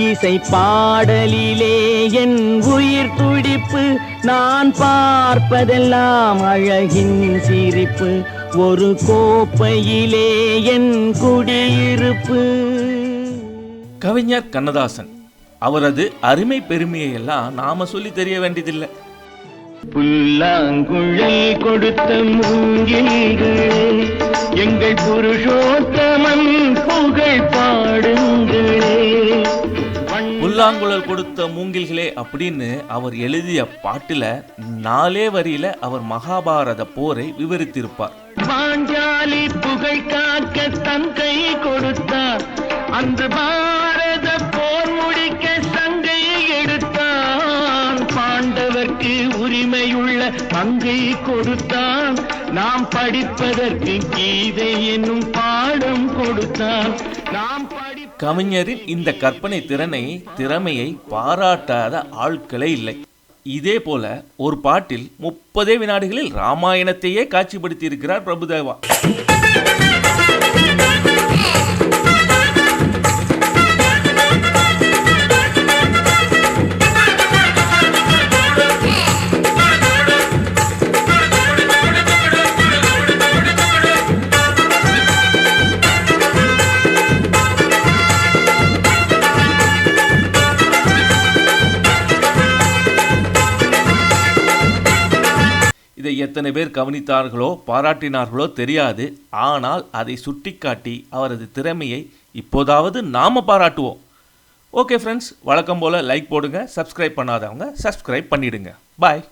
இசை பாடலிலே என் உயிர் துடிப்பு, நான் பார்ப்பதெல்லாம் அழகின் சிரிப்பு, ஒரு கோப்பையிலே என் குடியிருப்பு. கவிஞர் கண்ணதாசன். அவரது அருமை பெருமையை எல்லாம் நாம சொல்லி தெரிய வேண்டியதில்லை. புல்லாங்குழல் கொடுத்த மூங்கில்களே, எங்கள் புருஷோத்தமன் புகழ் பாடுங்களே. புல்லாங்குழல் கொடுத்த மூங்கில்களே அப்படின்னு அவர் எழுதிய பாட்டுல 4 வரியில அவர் மகாபாரத போரை விவரித்திருப்பார். பாஞ்சாலி புகழ் காக்க தன் கை கொடுத்தார், அந்த பாரத போர் முடிக்க சங்கை எடுத்தான். பாண்டவர்க்கு உரிமையுள்ள பங்கை கொடுத்தான், நாம் படிப்பதற்கு கீதை என்னும் பாடம் கொடுத்தான். கவிஞரின் இந்த கற்பனை திறமையை பாராட்டாத ஆட்களே இல்லை. இதே போல ஒரு பாட்டில் 30 வினாடிகளில் ராமாயணத்தையே காட்சிப்படுத்தி இருக்கிறார் பிரபுதேவா. இதை எத்தனை பேர் கவனித்தார்களோ பாராட்டினார்களோ தெரியாது. ஆனால் அதை சுட்டிக்காட்டி அவரது திறமையை இப்போதாவது நாம பாராட்டுவோம். ஓகே ஃப்ரெண்ட்ஸ், வழக்கம் போல் லைக் போடுங்க. சப்ஸ்கிரைப் பண்ணாதவங்க சப்ஸ்கிரைப் பண்ணிடுங்க. பாய்.